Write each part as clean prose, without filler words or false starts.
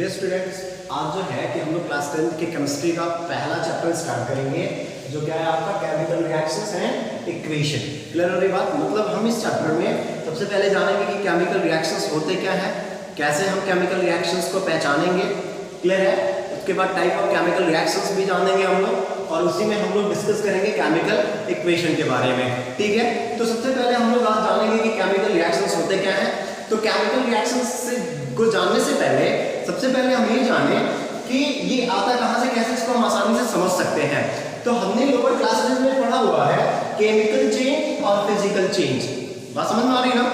Dear students, आज जो है कि हम लोग क्लास 10 के केमिस्ट्री का पहला चैप्टर स्टार्ट करेंगे, जो क्या है आपका chemical reactions and equation. Clear हो रही बात? मतलब हम इस चैप्टर में सबसे पहले जानेंगे कि केमिकल रिएक्शंस होते क्या है, कैसे हम केमिकल रिएक्शंस को पहचानेंगे। क्लियर है? उसके बाद टाइप ऑफ केमिकल रिएक्शंस भी जानेंगे हम लोग, और उसी में हम लोग डिस्कस करेंगे केमिकल इक्वेशन के बारे में। ठीक है, तो सबसे पहले हम लोग आज जानेंगे कि केमिकल रिएक्शंस होते क्या है। तो केमिकल रिएक्शंस को जानने से पहले सबसे पहले हम ये जाने कि ये आता कहाँ से, कैसे इसको हम आसानी से समझ सकते हैं। तो हमने लोअर क्लासेस में पढ़ा हुआ है केमिकल चेंज और फिजिकल चेंज। बात समझ में आ रही ना?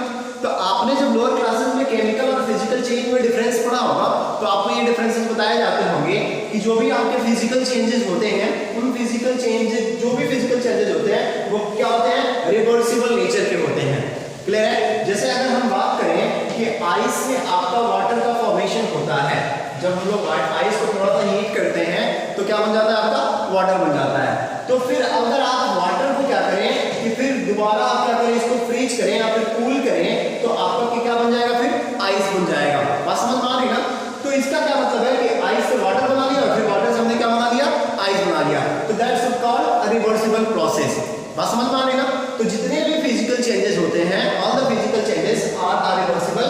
तो आपने जब लोअर क्लासेस में केमिकल और फिजिकल चेंज में डिफरेंस पढ़ा होगा, तो आपको ये डिफरेंसेस बताए जाते होंगे कि जो भी आपके फिजिकल चेंजेस होते हैं, उन फिजिकल चेंजेस, जो भी फिजिकल चेंजेस होते हैं वो क्या होते हैं, रिवर्सिबल नेचर के होते हैं। क्लियर है? जैसे अगर हम बात करें कि आइस में आपका वाटर का फॉर्मेशन होता है, जब हम लोग आइस को थोड़ा सा हीट करते हैं तो क्या बन जाता है, आपका वाटर बन जाता है। तो फिर अगर आप वाटर को क्या करें कि फिर दोबारा आप क्या करें, इसको फ्रीज करें या फिर कूल करें, तो आपका क्या बन जाएगा, फिर आइस बन जाएगा। बात समझ में आ रही ना? तो इसका क्या मतलब है कि आइस से वाटर बना लिया और फिर वाटर से हमने क्या बना लिया, आइस बना लिया। तो that's called a reversible process. बात समझ में आ रही ना? तो जितने भी फिजिकल चेंजेस होते हैं, all the physical changes are a reversible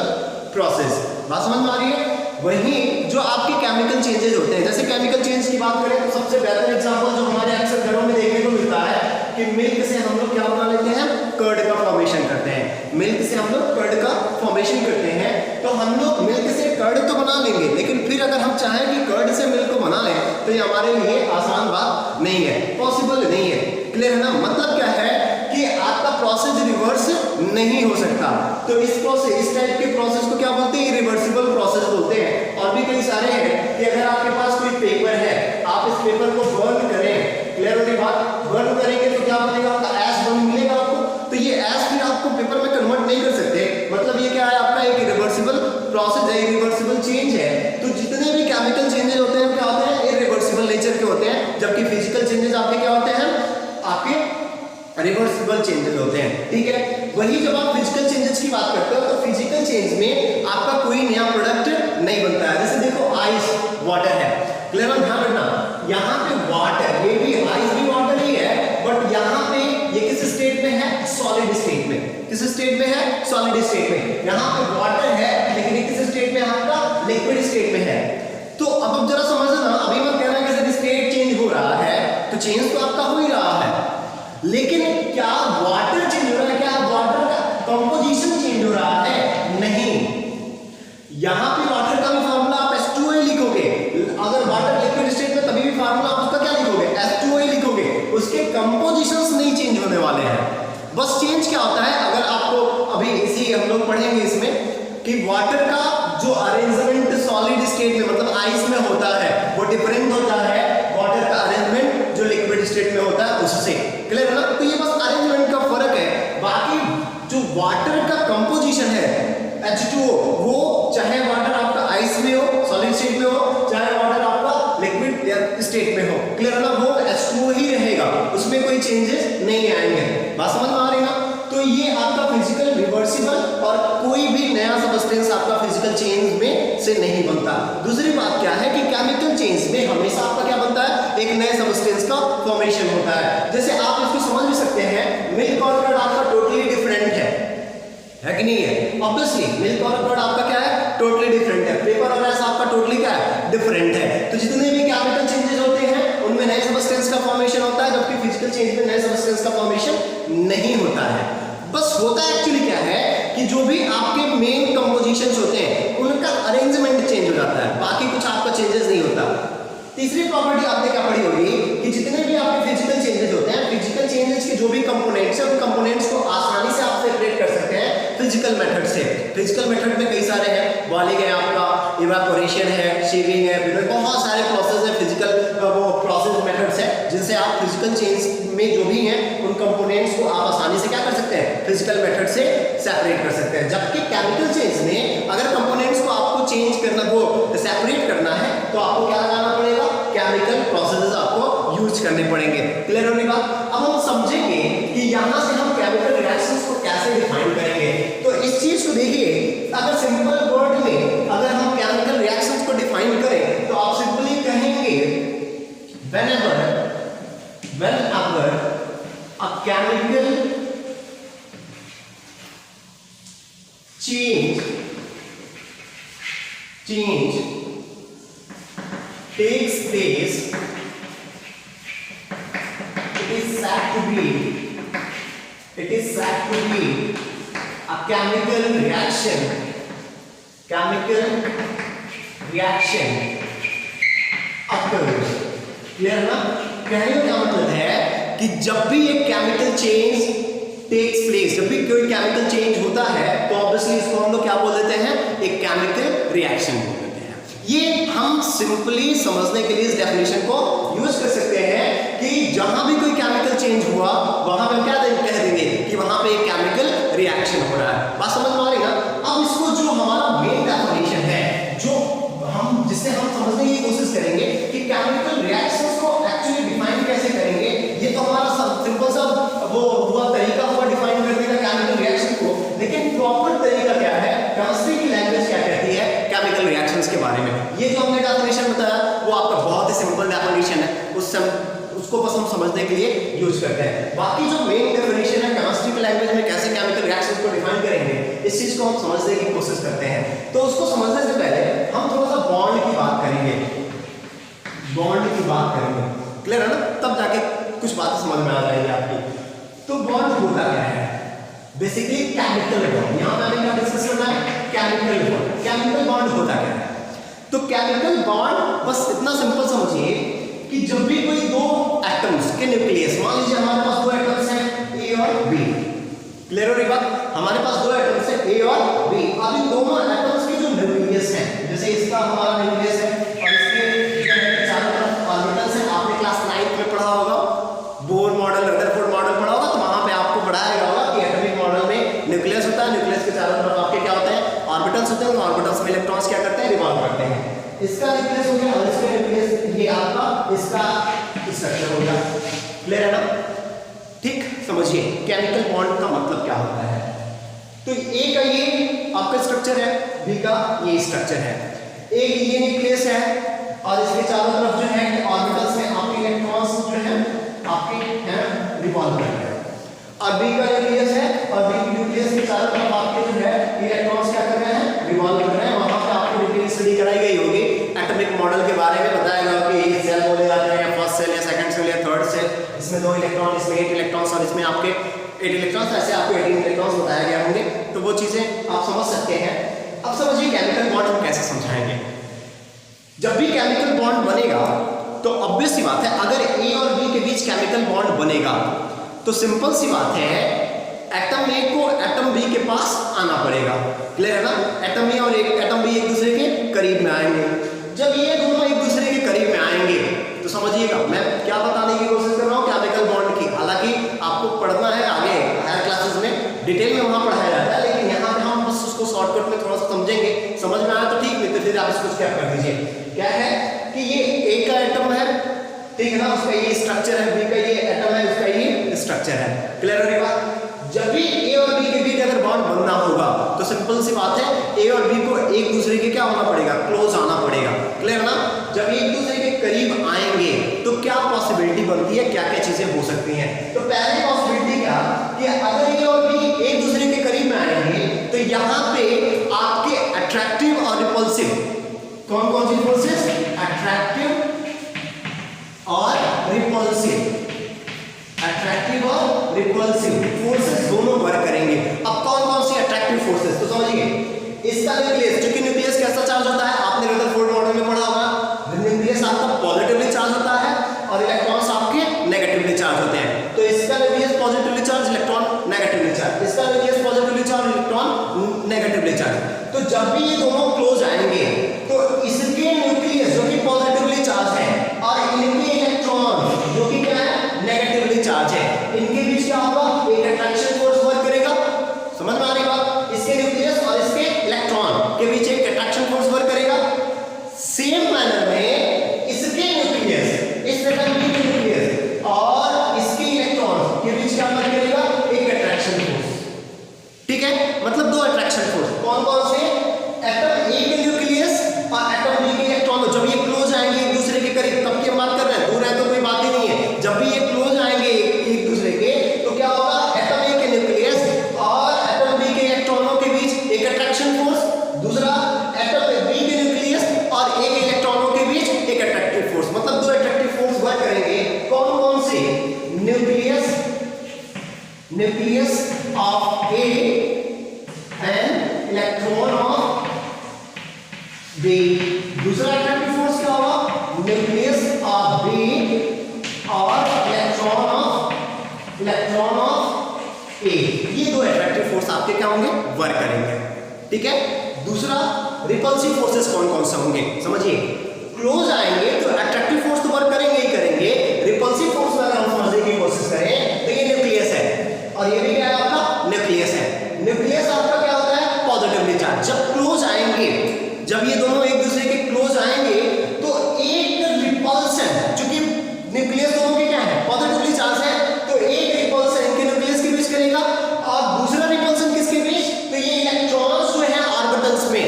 process. बात समझ में आ रही है? वहीं जो आपके केमिकल चेंजेस होते हैं, जैसे केमिकल चेंज की बात करें तो सबसे बेहतर एग्जांपल जो हमारे अक्सर घरों में देखने को मिलता है कि मिल्क से हम लोग क्या बना लेते हैं, कर्ड का फॉर्मेशन करते हैं। मिल्क से हम लोग कर्ड का फॉर्मेशन करते हैं। तो हम लोग मिल्क से कर्ड तो बना लेंगे, लेकिन फिर अगर हम चाहें कि कर्ड से मिल्क को बना लें तो ये हमारे लिए आसान बात नहीं है, पॉसिबल नहीं है। क्लियर है ना? मतलब क्या है कि आपका प्रोसेस रिवर्स नहीं हो सकता। तो इस टाइप के प्रोसेस को क्या बोलते हैं, इरिवर्सिबल प्रोसेस बोलते हैं। और भी कई सारे हैं कि अगर आपके पास कोई पेपर है, आप इस पेपर को बर्न करें, क्लियर होने बात, बर्न करेंगे तो क्या बनेगा, आपका ऐश बन मिलेगा आपको। तो ये ऐश फिर आपको पेपर में कन्वर्ट नहीं कर सकते। मतलब ये क्या है, आपका एक इरिवर्सिबल प्रोसेस है, इरिवर्सिबल चेंज है। तो जितने भी केमिकल चेंजेस होते हैं क्या होते हैं, इरिवर्सिबल नेचर के होते हैं, जबकि फिजिकल चेंजेस आपके क्या होते हैं, आपके रिवर्सिबल चेंजेस होते हैं। ठीक है? वही जब आप फिजिकल चेंजेस की बात करते हो तो फिजिकल चेंज में आपका कोई नया प्रोडक्ट नहीं बनता है। जैसे देखो आइस वाटर है, क्लियर है? ध्यान रखना, यहाँ पे वाटर, ये भी आइस भी वाटर ही है, बट यहाँ पे ये किस स्टेट में है, सॉलिड स्टेट में। किस स्टेट में है, सॉलिड स्टेट में। यहाँ पे वाटर है लेकिन ये किस स्टेट में है, आपका लिक्विड स्टेट में है। तो अब जरा समझना, अभी मैं कहना है कि स्टेट चेंज हो रहा है, तो चेंज तो आपका हो ही रहा है, लेकिन क्या वाटर चेंज हो रहा है, क्या वाटर का कंपोजिशन चेंज हो रहा है? नहीं। यहां पे वाटर का भी फार्मूला आप H2O लिखोगे, अगर वाटर लिक्विड स्टेट में तभी भी फार्मूला आप उसका क्या लिखोगे, H2O लिखोगे। उसके कंपोजिशंस नहीं चेंज होने वाले हैं। बस चेंज क्या होता है, अगर आपको अभी इसी हम लोग पढ़ेंगे इसमें कि वाटर का जो अरेंजमेंट सॉलिड स्टेट में मतलब आइस में होता है वो डिफरेंट होता है वाटर का अरेंजमेंट जो लिक्विड स्टेट में होता है उससे। क्लियर है ना? तो ये बस अरेंजमेंट का फर्क है। बाकी जो वाटर का कंपोजिशन है H2O, वो चाहे वाटर आपका आइस में हो, सॉलिड स्टेट में हो, चाहे वाटर आपका लिक्विड स्टेट में हो, क्लियर है ना, वो H2O ही रहेगा, उसमें कोई चेंजेस नहीं आएंगे। बात समझ में आ रही ना? तो ये आपका फिजिकल रिवर्सिबल, और कोई भी नया सबस्टेंस आपका फिजिकल चेंज में से नहीं बनता। दूसरी बात क्या है कि केमिकल चेंज में हमेशा आपका क्या बनता है, एक नए सबस्टेंस का फॉर्मेशन होता है। जैसे आप इसको समझ भी सकते हैं, मिल्क और कर्ड आपका टोटली डिफरेंट है कि नहीं है? ऑब्वियसली मिल्क और कर्ड आपका क्या है, टोटली डिफरेंट है। पेपर और राइस आपका टोटली क्या है, डिफरेंट है। तो जितने भी केमिकल चेंजेस होते हैं उनमें नए सबस्टेंस का फॉर्मेशन होता है, जबकि फिजिकल चेंज में नए सबस्टेंस का फॉर्मेशन नहीं होता है। बस होता एक्चुअली क्या है कि जो भी आपके मेन कंपोजिशंस होते हैं उनका अरेंजमेंट चेंज हो जाता है, बाकी कुछ आपका चेंजेस नहीं होता। तीसरी प्रॉपर्टी आपने क्या पढ़ी होगी कि जितने भी आपके फिजिकल चेंजेस होते हैं, फिजिकल चेंजेस के जो भी कंपोनेंट्स हैं, उन कंपोनेंट्स को आसानी से आप सेपरेट कर सकते हैं फिजिकल मेथड से। फिजिकल मेथड में कई सारे हैं, बॉइलिंग है, आपका इवेपोरेशन है, शेविंग है, बहुत सारे प्रोसेस है, फिजिकल वो प्रोसेस मेथड्स है जिनसे आप फिजिकल चेंज में जो भी हैं उन कंपोनेंट्स को आप आसानी से क्या कर सकते हैं, फिजिकल मेथड से सेपरेट कर सकते हैं। जबकि केमिकल चेंज में अगर कंपोनेंट्स को आपको चेंज करना, वो सेपरेट करना है, तो आपको क्या लगाना पड़ेगा, केमिकल प्रोसेसेस आपको यूज करने पड़ेंगे। क्लियर होने का? अब हम समझेंगे कि यहां से हम केमिकल रिएक्शंस को कैसे डिफाइन करेंगे। तो इस चीज को देखिए, अगर सिंपल वर्ड में अगर हम केमिकल रिएक्शंस को define chemical change takes place, it is said to be a chemical reaction occurs. Clear ना? कहने का क्या मतलब है कि जब भी एक केमिकल चेंज टेक्स प्लेस, जब भी कोई केमिकल चेंज होता है तो ऑब्वियसली इसको हम लोग क्या बोल देते हैं, एक केमिकल रिएक्शन बोल देते हैं। ये हम सिंपली समझने के लिए इस डेफिनेशन को यूज कर सकते हैं कि जहां भी कोई केमिकल चेंज हुआ वहां पे हम क्या कह देंगे कि वहां पे एक केमिकल रिएक्शन हो रहा है। बात समझ में आ रही है ना? अब इसको जो हमारा मेन डेफिनेशन है, जो हम जिससे हम समझने की कोशिश करेंगे कि केमिकल रिएक्शंस को एक्चुअली डिफाइन कैसे करेंगे। ये तो हमारा सिंपल सा वो हुआ तरीका हुआ डिफाइन करने का केमिकल रिएक्शन को, लेकिन प्रॉपर तरीका क्या है, केमिस्ट्री की लैंग्वेज क्या कहती है केमिकल रिएक्शंस के बारे में। ये जो हमने डेफिनेशन बताया वो आपका बहुत ही सिंपल डेफिनेशन है, उसको बस हम समझने के लिए यूज करते हैं। बाकी जो मेन डेफिनेशन है केमिस्ट्री की लैंग्वेज में कैसे केमिकल रिएक्शंस को डिफाइन करेंगे, इस चीज को हम समझने की कोशिश करते हैं। तो उसको समझने से पहले हम थोड़ा सा बॉन्ड की बात करेंगे, क्लियर है ना? तब जाके कुछ बातें समझ में आ जाएगी आपकी। तो बॉन्ड होता क्या है? Basically chemical bond. यहां पे हमें क्या डिस्कस करना है, केमिकल बॉन्ड। केमिकल बॉन्ड होता क्या है? तो केमिकल बॉन्ड बस इतना सिंपल समझिए कि जब भी कोई दो एटम्स के न्यूक्लियस, मान लीजिए हमारे पास दो एटम्स हैं ए और बी, क्लियर हो रही बात? हमारे पास दो एटम्स हैं ए और बी। अब इन दोनों एटम्स के जो न्यूक्लियस हैं, जैसे इसका हमारा न्यूक्लियस है और इसके चारों तरफ ऑर्बिटल्स हैं। आपने क्लास 9 में पढ़ा होगा, बोर मॉडल, रदरफोर्ड मॉडल पढ़ा होगा, तो वहां पे आपको पढ़ाया गया होगा कि एटॉमिक मॉडल में न्यूक्लियस होता है, न्यूक्लियस के चारों तरफ आपके क्या होते हैं, ऑर्बिटल्स होते हैं। ऑर्बिटल्स में इलेक्ट्रॉन्स क्या करते हैं, रिवॉल्व करते हैं। इसका न्यूक्लियस हो गया और इसका न्यूक्लियस, ये आपका इसका स्ट्रक्चर हो गया। क्लियर है ना? ठीक, समझिए केमिकल बॉन्ड का मतलब क्या होता है। तो ए का ये आपका स्ट्रक्चर है, बी का ये स्ट्रक्चर है, एक ये न्यूक्लियस है और इसके चारों तरफ जो है ऑर्बिटल्स में आपके इलेक्ट्रॉन्स जो है आपके हैं रिवॉल्व कर रहे हैं। और बी का न्यूक्लियस है और बी की न्यूक्लियस के चारों तरफ आपके जो है इलेक्ट्रॉन्स क्या कर रहे हैं, रिवॉल्व कर रहे हैं। वहां पे आपको डिटेल स्टडी कराई गई होगी, एटॉमिक मॉडल के बारे में बताया गया कि ये सेल बोले जाते हैं, फर्स्ट सेल या सेकंड सेल या थर्ड सेल, इसमें 2 इलेक्ट्रॉन, इसमें 8 इलेक्ट्रॉन्स और इसमें आपके 8 इलेक्ट्रॉन्स, ऐसे आपको 18 इलेक्ट्रॉन्स बताया गया होंगे। तो वो चीजें आप समझ सकते हैं। अब समझिए केमिकल बॉन्ड हम कैसे समझाएंगे। जब भी केमिकल बॉन्ड बनेगा तो ऑब्वियस सी बात है, अगर ए और बी के बीच केमिकल बॉन्ड बनेगा तो सिंपल सी बात है, एटम ए को एटम बी के पास आना पड़ेगा। क्लियर है ना? एटम ए और एटम बी एक दूसरे के करीब में आएंगे। जब ये दोनों एक दूसरे के करीब में आएंगे तो समझिएगा मैं क्या बताने की कोशिश कर रहा हूँ केमिकल बॉन्ड की। हालांकि आपको पढ़ना है आगे हायर क्लासेस में, डिटेल में वहां पढ़ाया जाता है, लेकिन यहाँ पे हम बस उसको शॉर्टकट में थोड़ा सा समझेंगे। समझ में आया तो ठीक, नहीं तो फिर आप इसको क्या कर दीजिए। क्या है कि ये ए का एटम है, ठीक है ना, उसका ये स्ट्रक्चर है, बी का ये एटम है, उसका ये स्ट्रक्चर है। क्लियर हो रही बात? जब भी ए और बी के बीच अगर बॉन्ड बनना होगा तो सिंपल सी बात है, ए और बी को एक दूसरे के क्या होना पड़ेगा, क्लोज आना पड़ेगा। क्लियर ना? जब एक दूसरे के करीब आएंगे तो क्या पॉसिबिलिटी बनती है, क्या क्या चीजें हो सकती हैं। तो पहली पॉसिबिलिटी क्या कि अगर ए और बी एक दूसरे के करीब में आएंगे तो यहाँ पे आपके अट्रैक्टिव और रिपल्सिव, कौन कौन सी फोर्सेस, अट्रैक्टिव और रिपल्सिव, अट्रैक्टिव और रिपल्सिव फोर्सेस दोनों वर्क करेंगे। अब कौन कौन सी अट्रैक्टिव फोर्सेस, तो समझिए इसका न्यूक्लियस, क्योंकि न्यूक्लियस कैसा चार्ज होता है, आपने रदरफोर्ड मॉडल में पढ़ा होगा, न्यूक्लियस आपका पॉजिटिवली चार्ज होता है और इलेक्ट्रॉन्स आपके नेगेटिवली चार्ज होते हैं। तो इसका nucleus positively charge, electron negatively charge, इसका nucleus positively charge, electron negatively charge. तो जब भी ये दोनों क्लोज आएंगे तो इसके न्यूक्लियस जो कि पॉजिटिवली चार्ज है और इनके इलेक्ट्रॉन जो कि क्या है, नेगेटिवली चार्ज है, इनके बीच क्या होगा, एक अट्रैक्शन फोर्स वर्क करेगा। समझ में आ रही बात? इसके न्यूक्लियस और इसके इलेक्ट्रॉन के बीच एक अट्रैक्शन फोर्स वर्क करेगा। और एक इलेक्ट्रॉनों के बीच एक अट्रैक्टिव फोर्स, मतलब दो अट्रैक्टिव फोर्स वर्क करेंगे। कौन कौन से? Nucleus of A and electron of B. दूसरा अट्रैक्टिव फोर्स क्या होगा? न्यूक्लियस ऑफ बी और इलेक्ट्रॉन ऑफ ए। ये दो अट्रैक्टिव फोर्स आपके क्या होंगे? वर्क करेंगे। ठीक है। दूसरा रिपल्सिव फोर्सेस कौन कौन से होंगे समझिए। क्लोज आएंगे तो अट्रैक्टिव फोर्स तो वर्क करेंगे ही करेंगे, रिपल्सिव फोर्स में अगर हम समझने की कोशिश करें तो ये न्यूक्लियस है और ये भी क्या है आपका? न्यूक्लियस है। न्यूक्लियस आपका क्या होता है? Positively charge. जब क्लोज आएंगे, जब ये दोनों एक दूसरे के क्लोज आएंगे तो एक रिपल्सन, चूंकि न्यूक्लियस दोनों के क्या है? पॉजिटिवली चार्ज है, तो एक रिपल्सन इनके न्यूक्लियस के बीच करेगा और दूसरा रिपल्सन किसके बीच? तो ये इलेक्ट्रॉन्स जो है ऑर्बिटल्स में,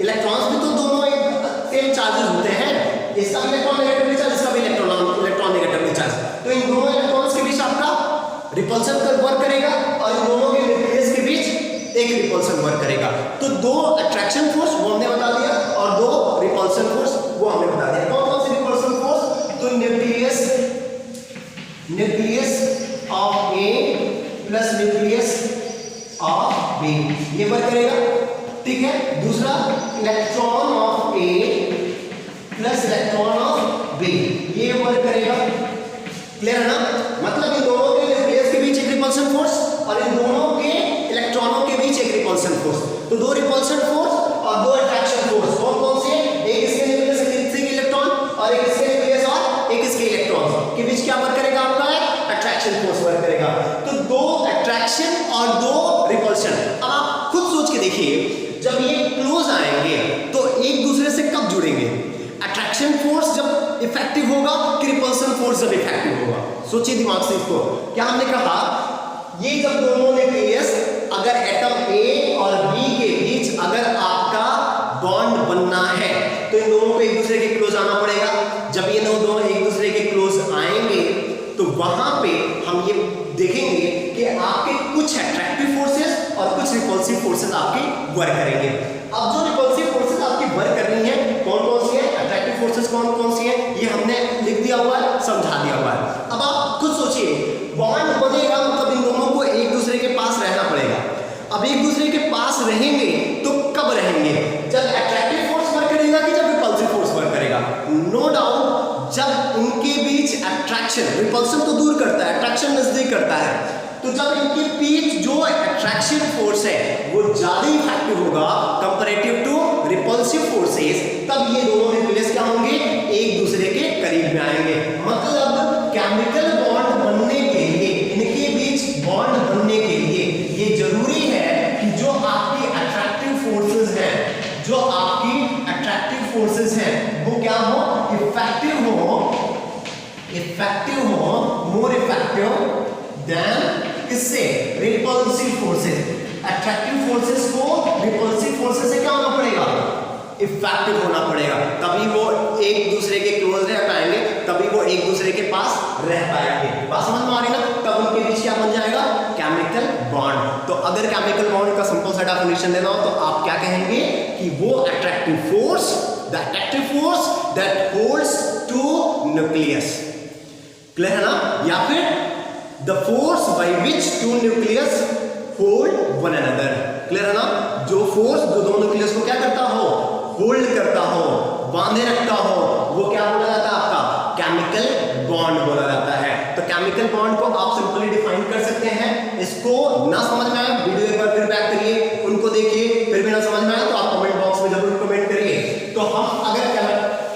इलेक्ट्रॉन्स भी तो दोनों एक सेम चार्जेस होते हैं, इसका इलेक्ट्रॉन नेगेटिवली चार्ज, इसका भी इलेक्ट्रॉन नेगेटिवली चार्ज, तो इन दोनों इलेक्ट्रॉन्स के बीच आपका रिपल्सन वर्क करेगा और इन दोनों के न्यूक्लियस के बीच एक रिपल्सन वर्क करेगा। तो दो अट्रैक्शन फोर्स वो हमने बता दिया और दो रिपल्सन फोर्स वो हमने बता दिया। कौन कौन से रिपल्सन फोर्स? तो nucleus of A plus nucleus of B, ये वर्क करेगा। ठीक है। दूसरा electron of A plus electron of B, ये वर्क करेगा। क्लियर है ना? मतलब इन दोनों के न्यूक्लियस के बीच एक रिपल्सन फोर्स और इन दोनों के इलेक्ट्रॉनों के बीच एक रिपल्सन फोर्स। तो दो रिपल्सन फोर्स और दो अट्रैक्शन फोर्स कौन कौन से? एक इसके न्यूक्लियस के इलेक्ट्रॉन और एक इसके न्यूक्लियस और एक इसके इलेक्ट्रॉन के बीच क्या वर्क करेगा? आपका अट्रैक्शन फोर्स वर्क करेगा। तो दो अट्रैक्शन और दो रिपल्शन। अब आप खुद सोच के देखिए, जब ये क्लोज आएंगे तो एक दूसरे से कब जुड़ेंगे? अट्रैक्शन फोर्स जब इफेक्टिव होगा कि रिपल्सन फोर्स जब इफेक्टिव होगा? सोचिए दिमाग से इसको। क्या हमने कहा? ये जब दोनों न्यूक्लियस, अगर एटम ए और बी के बीच अगर आपका बॉन्ड बनना है तो इन दोनों को एक दूसरे के क्लोज आना पड़ेगा। जब ये दोनों एक दूसरे के क्लोज आएंगे तो वहां पे हम ये देखेंगे कि आपके कुछ अट्रैक्टिव फोर्सेस और कुछ रिपल्सिव फोर्सेस आपके वर्क करेंगे। अब जो रिपल्सिव फोर्सेस आपकी वर्क कर रही हैं कौन कौन सी है, अट्रैक्टिव फोर्सेस कौन कौन सी है, ये हमने लिख दिया हुआ है, समझा दिया हुआ है। अब आप खुद सोचिए, बॉन्ड बनेगा मतलब इन दोनों को एक दूसरे के पास रहना पड़ेगा। अब एक दूसरे के पास रहेंगे तो कब रहेंगे? जब अट्रैक्टिव फोर्स वर्क करेगा कि जब रिपल्सिव फोर्स वर्क करेगा? नो डाउट जब इनके बीच अट्रैक्शन, रिपल्सन तो दूर करता है, अट्रैक्शन नजदीक करता है, तो जब इनके बीच जो अट्रैक्शन फोर्स है वो ज्यादा इफेक्टिव होगा कंपैरेटिव टू रिपल्सिव फोर्सेस, तब ये दोनों न्यूक्लियस क्या होंगे? एक दूसरे के करीब में आएंगे। मतलब केमिकल बॉन्ड बनने के लिए, इनके बीच बॉन्ड बनने के लिए ये जरूरी है कि जो आपकी अट्रैक्टिव फोर्सेस हैं, जो आपकी अट्रैक्टिव फोर्सेस हैं वो क्या हो? इफेक्टिव हो, मोर इफेक्टिव देन किससे? Repulsive forces. अट्रैक्टिव फोर्सेस को रिपल्सिव फोर्सेस से क्या होना पड़ेगा? इफेक्टिव होना पड़ेगा, तभी वो एक दूसरे के क्लोज रह पाएंगे, तभी वो एक दूसरे के पास रह पाएंगे। बात समझ में आ रही ना? तब उनके बीच क्या बन जाएगा? Chemical bond. तो अगर केमिकल बॉन्ड का सिंपल सा डेफिनेशन देना हो तो आप क्या कहेंगे कि वो attractive force, the attractive force that holds two nucleus. Clear है ना? या फिर the force by which two nucleus hold one another। Clear है ना? जो फोर्स जो दोनों न्यूक्लियस को क्या करता हो? होल्ड करता हो, बांधे रखता हो, वो क्या बोला जाता है? आपका केमिकल बॉन्ड बोला जाता है। तो केमिकल बॉन्ड को आप सिंपली डिफाइन कर सकते हैं। इसको ना समझ में आए वीडियो एक बार फिर बैक करिए, उनको देखिए, फिर भी ना समझ में आए तो आप कमेंट बॉक्स में जरूर कमेंट करिए। तो हम अगर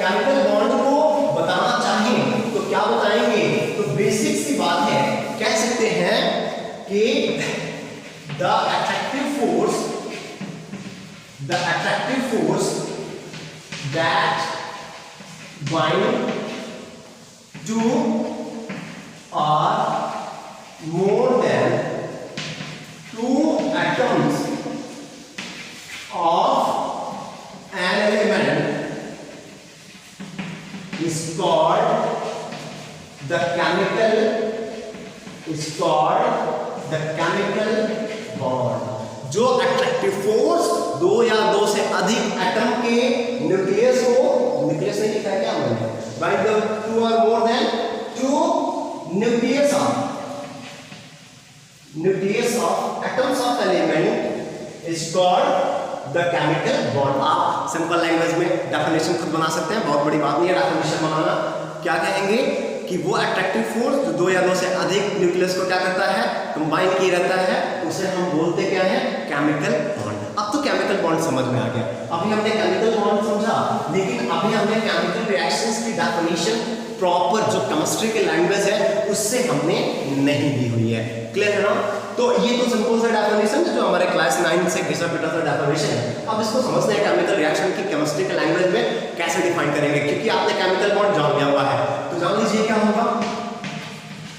केमिकल बॉन्ड को बताना चाहें तो क्या बताएंगे? तो बेसिक सी बात है, कह सकते हैं कि the attractive force that bind two or more than two atoms of an element is called the chemical bond। जो अट्रैक्टिव फोर्स दो या दो से अधिक एटम के न्यूक्लियस को bind the two or more than two nucleus of atoms of element is called the chemical bond. आप simple language में डेफिनेशन खुद बना सकते हैं, बहुत बड़ी बात नहीं है डेफिनेशन बनाना। क्या कहेंगे कि वो अट्रैक्टिव फोर्स जो दो या दो से अधिक न्यूक्लियस को क्या करता है, कंबाइन किए रहता है, उसे हम बोलते क्या है, केमिकल बॉन्ड। अब तो केमिकल बॉन्ड समझ में आ गया। अभी हमने केमिकल बॉन्ड समझा, लेकिन अभी हमने केमिकल रिएक्शंस की डेफिनेशन प्रॉपर जो केमिस्ट्री के लैंग्वेज है उससे हमने नहीं दी हुई है। क्लियर है ना? तो ये तो सिंपल सा डेफिनेशन जो हमारे क्लास 9 से घिसा पिटा सा डेफिनेशन है। अब इसको समझते हैं केमिकल रिएक्शन की केमिस्ट्री के लैंग्वेज में कैसे डिफाइन करेंगे, क्योंकि आपने केमिकल बॉन्ड जान लिया हुआ है। तो जान लीजिए क्या होगा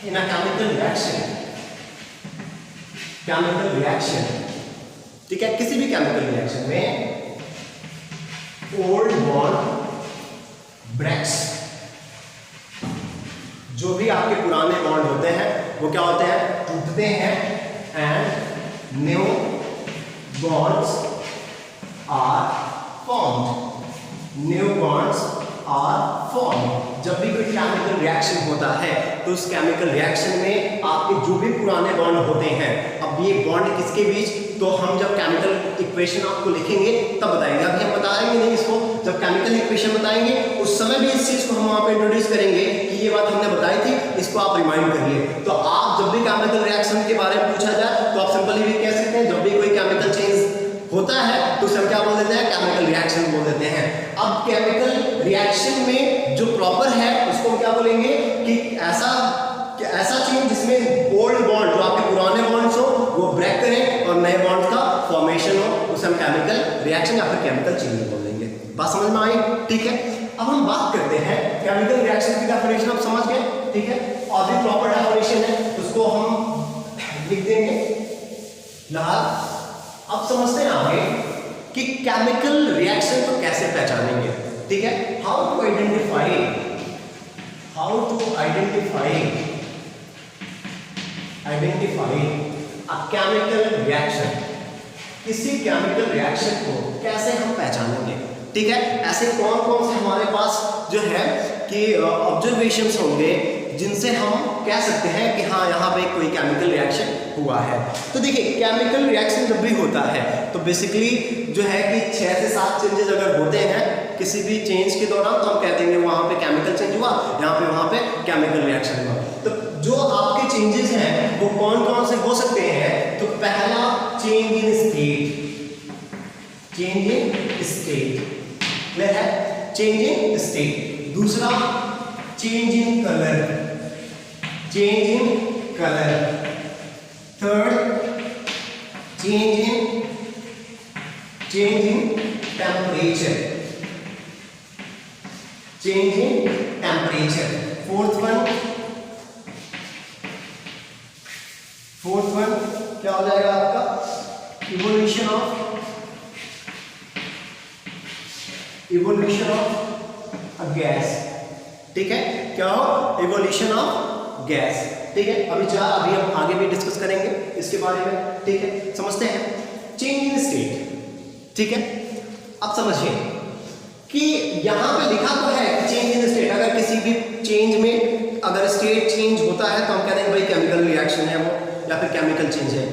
इन अ केमिकल रिएक्शन, ठीक है, किसी भी केमिकल रिएक्शन में ओल्ड बॉन्ड ब्रेक्स, जो भी आपके पुराने बॉन्ड होते हैं वो क्या होते हैं, टूटते हैं, and new bonds are formed. New bonds are formed. जब भी कोई केमिकल रिएक्शन होता है तो उस केमिकल रिएक्शन में आपके जो भी पुराने बॉन्ड होते हैं, अब ये बॉन्ड किसके बीच, तो हम जब केमिकल इक्वेशन आपको लिखेंगे तब बताएंगे। अभी हम बताएंगे नहीं इसको, जब केमिकल इक्वेशन बताएंगे उस समय भी इस चीज को हम वहां पे इंट्रोड्यूस करेंगे कि ये बात हमने बताई थी, इसको आप रिमाइंड करिए। तो आप जब भी केमिकल रिएक्शन के बारे में पूछा जाए तो आप सिंपली भी कह सकते हैं, जब भी कोई केमिकल चेंज होता है तो उसे हम क्या बोल देते हैं, केमिकल रिएक्शन बोल देते हैं। अब केमिकल रिएक्शन में जो प्रॉपर है उसको हम क्या बोलेंगे कि ऐसा चेंज जिसमें ओल्ड बॉन्ड, जो आपके पुराने बॉन्ड्स हो वो ब्रेक करें और नए बॉन्ड का फॉर्मेशन हो, उसे हम केमिकल रिएक्शन या फिर केमिकल चेंज बोल देंगे। बात समझ में आई? ठीक है, अब हम बात करते हैं केमिकल रिएक्शन की डेफिनेशन आप समझ गए, ठीक है, और भी प्रॉपर डेफिनेशन है उसको हम लिख देंगे फिलहाल। अब समझते हैं आगे कि केमिकल रिएक्शन को कैसे पहचानेंगे, ठीक है, how to identify a chemical reaction. किसी केमिकल रिएक्शन को कैसे हम पहचानेंगे, ठीक है, ऐसे कौन कौन से हमारे पास जो है कि ऑब्जर्वेशंस होंगे जिनसे हम कह सकते हैं कि हाँ यहाँ पे कोई केमिकल रिएक्शन हुआ है। तो देखिए केमिकल रिएक्शन जब भी होता है तो बेसिकली जो है कि 6 से 7 चेंजेस अगर होते हैं किसी भी चेंज के दौरान तो हम कह देंगे वहाँ पे केमिकल चेंज हुआ, यहाँ पे वहाँ पे केमिकल रिएक्शन हुआ। तो जो आपके चेंजेस हैं वो कौन कौन से हो सकते हैं, तो पहला चेंज इन स्टेट, क्लियर है, चेंज इन स्टेट। दूसरा change in colour, third change in temperature, fourth one क्या हो जाएगा आपका, इवोल्यूशन ऑफ अ गैस, ठीक है, क्या हो, इवोल्यूशन ऑफ गैस, ठीक है। अभी हम आगे भी डिस्कस करेंगे इसके बारे में, ठीक है। समझते हैं चेंज इन स्टेट, ठीक है। अब समझिए कि यहां पे लिखा तो है कि चेंज इन स्टेट, अगर किसी भी चेंज में अगर स्टेट चेंज होता है तो हम कहते हैं भाई केमिकल रिएक्शन है वो या फिर केमिकल चेंज है।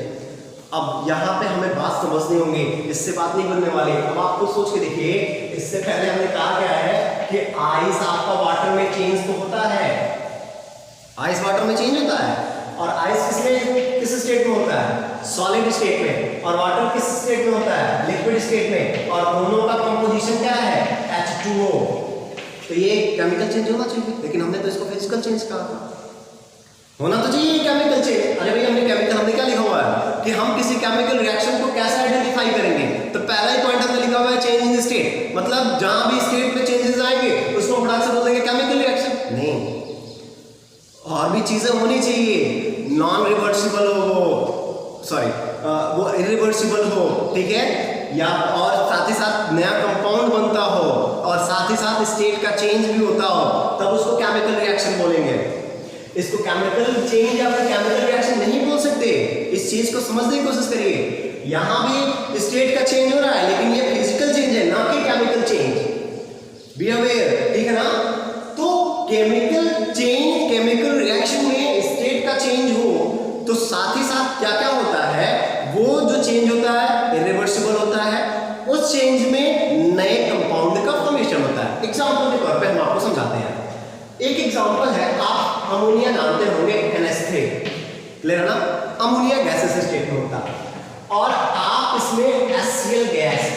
अब यहाँ पे हमें बात समझनी होगी, इससे बात नहीं बनने वाली। अब आपको सोच के देखिए, इससे पहले हमने कहा क्या है कि आइस आपका वाटर में चेंज तो होता है, आइस वाटर में चेंज होता है, और आइस किस स्टेट में होता है, सॉलिड स्टेट में, और वाटर किस स्टेट में होता है, लिक्विड स्टेट में, और दोनों का कंपोजिशन क्या है, H2O। तो ये केमिकल चेंज होना चाहिए, लेकिन हमने तो इसको फिजिकल चेंज कहा था, होना तो चाहिए केमिकल चेंज। अरे भाई हमने क्या लिखा हुआ है कि हम किसी केमिकल रिएक्शन को कैसे आइडेंटिफाई करेंगे, तो पहला ही पॉइंट हमने लिखा हुआ है चेंज इन स्टेट, मतलब जहां भी स्टेट में चेंजेस आएंगे उसको हम फटाक से बोल देंगे केमिकल रिएक्शन। नहीं, और भी चीजें होनी चाहिए, नॉन रिवर्सिबल हो वो इरिवर्सिबल हो, ठीक है, या और साथ ही साथ नया कंपाउंड बनता हो और साथ ही साथ स्टेट का चेंज भी होता हो, तब उसको केमिकल रिएक्शन बोलेंगे। इसको केमिकल चेंज या फिर केमिकल रिएक्शन नहीं बोल सकते। इस चीज को समझने की कोशिश करिए, यहां भी स्टेट का चेंज हो रहा है लेकिन ये फिजिकल चेंज है, ना कि केमिकल चेंज, बी अवेयर, ठीक है ना। तो केमिकल चेंज, केमिकल रिएक्शन में स्टेट का चेंज हो तो साथ ही साथ क्या क्या होता है, वो जो चेंज होता है इरिवर्सिबल होता है, उस चेंज में नए कंपाउंड का फॉर्मेशन होता है। एग्जांपल के तौर पे हम आपको समझाते हैं। एक एग्जांपल है, आप अमोनिया जानते होंगे NH3, क्लियर है ना? अमोनिया गैसेस स्टेट में होता है और आप इसमें HCl गैस,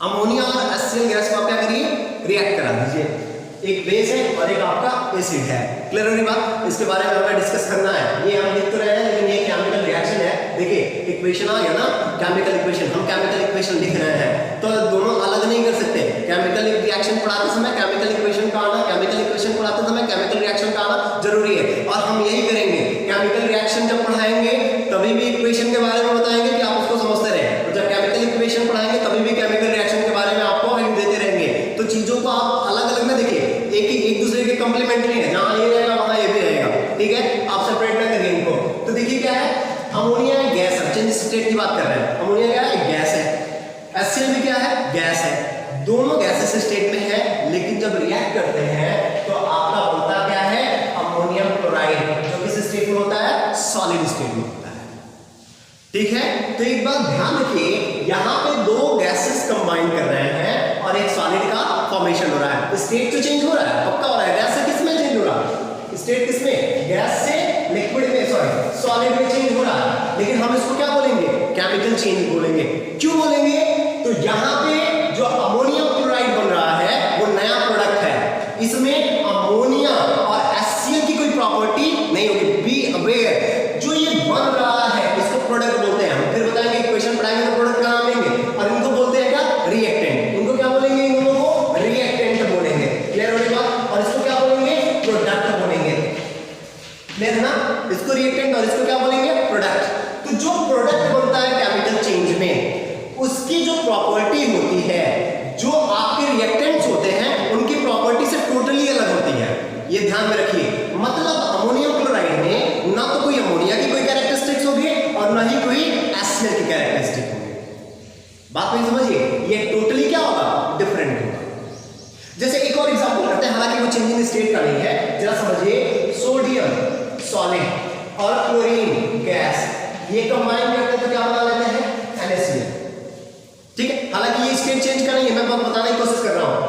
अमोनिया और HCl गैस को आप क्या करिए, रिएक्ट करा दीजिए। एक बेस है और एक आपका एसिड है, क्लियर होगी बात? इसके बारे में हमें डिस्कस करना है। ये हम लिख तो रहे हैं लेकिन ये केमिकल रिएक्शन है। देखिए इक्वेशन आ गया ना, केमिकल इक्वेशन, हम केमिकल इक्वेशन लिख रहे हैं तो दोनों अलग नहीं कर सकते। केमिकल रिएक्शन पढ़ाते समय केमिकल इक्वेशन का आना, केमिकल इक्वेशन पढ़ाते समय केमिकल रिएक्शन का आना जरूरी है और हम यही करेंगे। केमिकल रिएक्शन जब पढ़ाएंगे तभी भी इक्वेशन के बारे में बताएंगे कि आप उसको समझते रहे, और जब केमिकल इक्वेशन पढ़ाएंगे तभी भी केमिकल रिएक्शन के बारे में आपको हिंट देते रहेंगे। तो चीजों को आप अलग अलग ना देखिए, एक दूसरे के कंप्लीमेंट्री है, जहां ये रहेगा वहां ये भी रहेगा, ठीक है? आप सेपरेट ना करिए इनको। तो देखिए क्या है, अमोनिया गैस है, चेंज स्टेट की बात कर रहे हैं। अमोनिया क्या है, गैस है। HCl भी क्या है, गैस है। दोनों गैसेस स्टेट में है, लेकिन जब रिएक्ट करते हैं तो आपका बनता क्या है, अमोनियम क्लोराइड, जो किस स्टेट में होता है, सॉलिड स्टेट में होता है, ठीक है? तो एक बात ध्यान रखिए, यहाँ पे दो गैसेस कंबाइन कर रहे हैं और एक सॉलिड का फॉर्मेशन हो रहा है। स्टेट तो चेंज हो रहा है, पक्का हो रहा है। गैस से किस में चेंज हो रहा है, स्टेट किस में, गैस से लिक्विड में, सॉरी सॉलिड में चेंज हो रहा है। लेकिन हम इसको क्या बोलेंगे, केमिकल चेंज बोलेंगे। क्यों बोलेंगे, तो यहाँ पे जो अमोनियम क्लोराइड बन रहा है वो नया प्रोडक्ट है, इसमें अमोनिया और HCl की कोई प्रॉपर्टी नहीं होगी। बी अवेयर, जो ये बन रहा है इसको प्रोडक्ट बोलते हैं। हम फिर बताएंगे, इक्वेशन पढ़ाएंगे तो प्रोडक्ट का नाम लेंगे, और इनको बोलते हैं क्या, रिएक्टेंट। इनको क्या बोलेंगे, इन दोनों को रिएक्टेंट बोलेंगे, क्लियर हो गई बात? और इसको क्या बोलेंगे, प्रोडक्ट बोलेंगे, क्लियर है ना? इसको रिएक्टेंट और इसको क्या बोलेंगे, प्रोडक्ट। तो जो प्रोडक्ट बनता है केमिकल चेंज में, उसकी जो प्रॉपर्टी होती है, जो आपके रिएक्टेंट्स होते हैं उनकी प्रॉपर्टी से टोटली अलग होती है। ये ध्यान में रखिए। मतलब अमोनियम क्लोराइड में ना तो कोई अमोनिया की कोई कैरेक्टरिस्टिक्स होगी और ना ही कोई HCl की कैरेक्टरिस्टिक होगी। बात नहीं समझिए, ये टोटली क्या होगा, डिफरेंट होगा। जैसे एक और एग्जांपल करते हैं, हालांकि वो चेंजिंग स्टेट का नहीं है, जरा समझिए। सोडियम सॉलिड और क्लोरीन गैस, ये कंबाइन करते तो क्या बना लेते हैं, NaCl, ठीक है? हालांकि ये स्टेट चेंज का नहीं है, मैं बस बताने की कोशिश कर रहा हूं,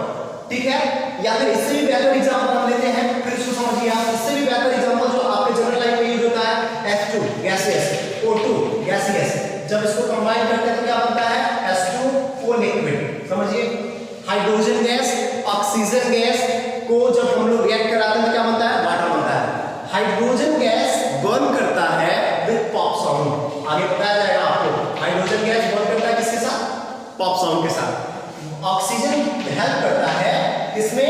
ठीक है? या फिर इससे भी बेहतर एग्जांपल हम लेते हैं, फिर इसको समझिए आप। इससे भी बेहतर एग्जांपल जो आपके जनरल लाइफ में यूज होता है, H2 गैसियस, O2 गैसियस। जब इसको कंबाइन करते हैं तो क्या बनता है, H2O लिक्विड, समझिए। हाइड्रोजन गैस, ऑक्सीजन गैस को जब हम लोग रिएक्ट कराते हैं तो क्या बनता है, वाटर बनता है। हाइड्रोजन गैस बर्न करता है विद पॉप साउंड, आगे बताया जाएगा आपको। हाइड्रोजन गैस बर्न करता है किसके साथ, पॉप साउंड के साथ। ऑक्सीजन हेल्प करता है, किसमें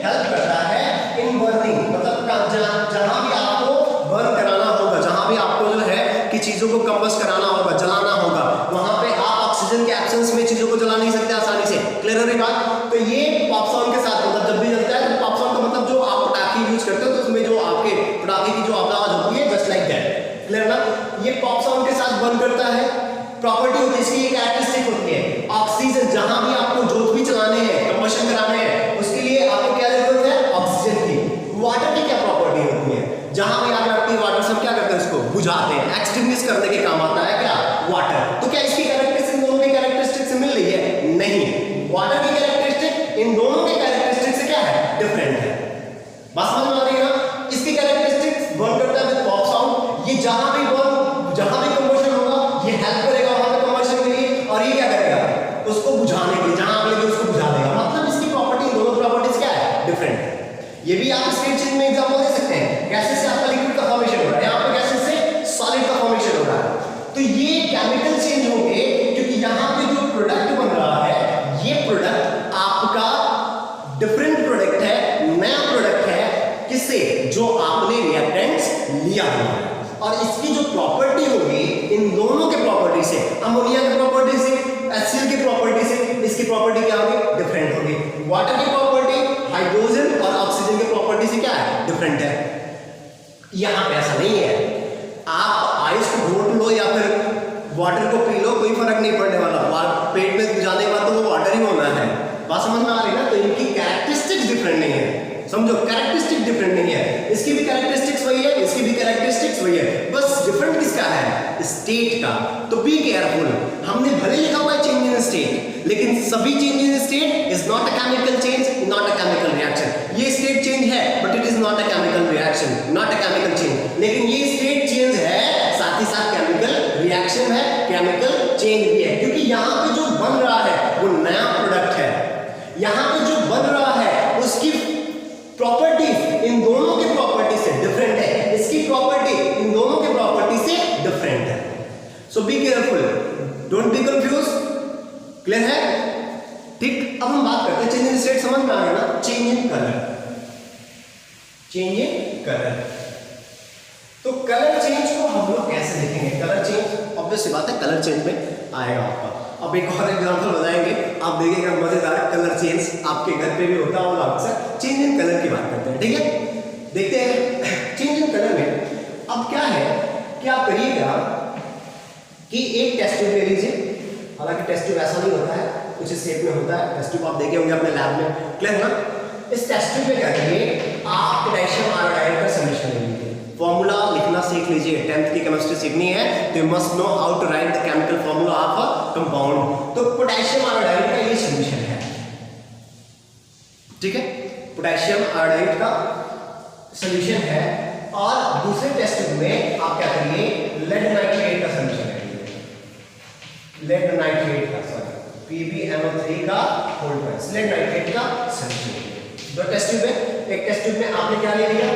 हेल्प करता है, इन बर्निंग, मतलब जहां भी आपको बर्न कराना होगा, जहां भी आपको जो है कि चीजों को कंबस्ट कराना होगा, जलाना होगा, वहां पे आप ऑक्सीजन के एब्सेंस में चीजों को जला नहीं सकते आसानी से, क्लियर हो रही बात? तो ये पॉप साउंड के साथ, मतलब जब भी जलता है तो पॉप साउंड का मतलब जो आप पटाखे यूज करते हो तो उसमें जो आपके पटाखे की जो आवाज होती है, जस्ट लाइक दैट, क्लियर ना? ये पॉप साउंड के साथ बर्न करता है। प्रॉपर्टी होती है इसकी, एक कैरेक्टरिस्टिक होती है। ऑक्सीजन, जहां भी आपको जोत भी चलाने हैं, कंबशन कराने हैं, उसके लिए आपको क्या जरूरत है, ऑक्सीजन की। वाटर की क्या प्रॉपर्टी होती है, जहां भी आग लगती है वाटर से हम क्या करते हैं, उसको बुझाते हैं, एक्सटिंग्विश करने के काम आता है क्या, वाटर। तो क्या इसकी कैरेक्टरिस्टिक दोनों की कैरेक्टरिस्टिक से मिल रही है, नहीं। वाटर की कैरेक्टरिस्टिक इन दोनों के कैरेक्टरिस्टिक से क्या है, डिफरेंट है। बस समझ में आ रही है ना? इसकी कैरेक्टरिस्टिक्स बर्न करता है विद पॉप साउंड, ये जहां भी कंबशन होगा ये हेल्प करेगा वहां पे कंबशन के लिए, और ये क्या करेगा, उसको बुझाने के लिए, जहां आप लेके उसको बुझा देगा। मतलब इसकी प्रॉपर्टी, दोनों प्रॉपर्टीज क्या है, डिफरेंट है। ये भी आप स्टेट चेंज में एग्जांपल दे सकते हैं। गैसेस से आपका लिक्विड का फॉर्मेशन हो रहा है, यहाँ पे गैसेस से सॉलिड का फॉर्मेशन हो रहा है। तो ये केमिकल चेंज होंगे क्योंकि यहाँ पे जो प्रोडक्ट बन रहा है, ये प्रोडक्ट आपका डिफरेंट प्रोडक्ट है, नया प्रोडक्ट है। किससे, जो आपने रिएक्टेंट्स लिया हुआ है, और इसकी जो प्रॉपर्टी होगी इन दोनों के प्रॉपर्टी से, अमोनिया की प्रॉपर्टी से, HCl की प्रॉपर्टी से, इसकी प्रॉपर्टी क्या होगी, डिफरेंट होगी। वाटर की प्रॉपर्टी, हाइड्रोजन और ऑक्सीजन की प्रॉपर्टी से क्या है, डिफरेंट है। यहां पे ऐसा नहीं है, आप आइस को घोट लो या फिर वाटर को पी लो, कोई फर्क नहीं पड़ने वाला। पेट में जाने के बाद तो वो वाटर ही होना है। बात समझ में आ रही है ना? तो इनकी कैरेक्टरिस्टिक्स डिफरेंट नहीं है, समझो। कैरेक्टरिस्टिक्स वही है, बस डिफरेंट किसका है, स्टेट का। तो बी केयरफुल, हमने भले लिखा हुआ है चेंज इन स्टेट, लेकिन सभी change in state is not a chemical change, not a chemical reaction. ये स्टेट चेंज है but it is not a chemical reaction, not a chemical change. लेकिन ये स्टेट चेंज है साथ ही साथ केमिकल रिएक्शन है, केमिकल चेंज भी है, क्योंकि यहाँ पे जो बन रहा है वो नया प्रोडक्ट है। यहाँ पे जो बन रहा है उसकी प्रॉपर्टीज इन दोनों की प्रॉपर्टी से डिफरेंट है, इसकी प्रॉपर्टी इन दोनों की प्रॉपर्टी से डिफरेंट है। So be careful, don't be confuse. Clear है? ठीक, अब हम बात करते हैं चेंज इन स्टेट, समझ में आ गया ना? Change in colour, change in colour. तो कलर चेंज को हम लोग कैसे देखेंगे? कलर चेंज ऑब्वियस बात है कलर चेंज में आएगा आपका। अब एक और एग्जांपल बताएंगे, आप देखिएगा मजेदार कलर चेंज आपके घर पे भी होता होगा अक्सर। चेंज इन कलर की बात करते हैं, ठीक है? देखते हैं चेंज इन कलर में अब क्या है कि आप करिएगा कि एक टेस्ट ट्यूब ले लीजिए, हालांकि टेस्ट ट्यूब ऐसा नहीं होता है, कुछ इस शेप में होता है टेस्ट ट्यूब, आप देखे होंगे अपने लैब में। क्लियर ना? इस टेस्ट ट्यूब में क्या करिए, आप पोटेशियम आयोडाइड का सॉल्यूशन ले लीजिए। फॉर्मूला लिखना सीख लीजिए, 10th की केमिस्ट्री सीखनी है तो you must know how to write the chemical formula of a compound. तो पोटेशियम आयोडाइड का ये सॉल्यूशन है, ठीक है? पोटेशियम आयोडाइड का सॉल्यूशन है। और दूसरे टेस्ट ट्यूब में आप क्या करिए, लेड नाइट्रेट का सॉल्यूशन करिए, लेड नाइट्रेट का, सॉरी PbNO3 का होल ट्वाइस, लेड नाइट्रेट का सॉल्यूशन। दो टेस्ट ट्यूब है, एक टेस्ट ट्यूब में आपने क्या ले लिया,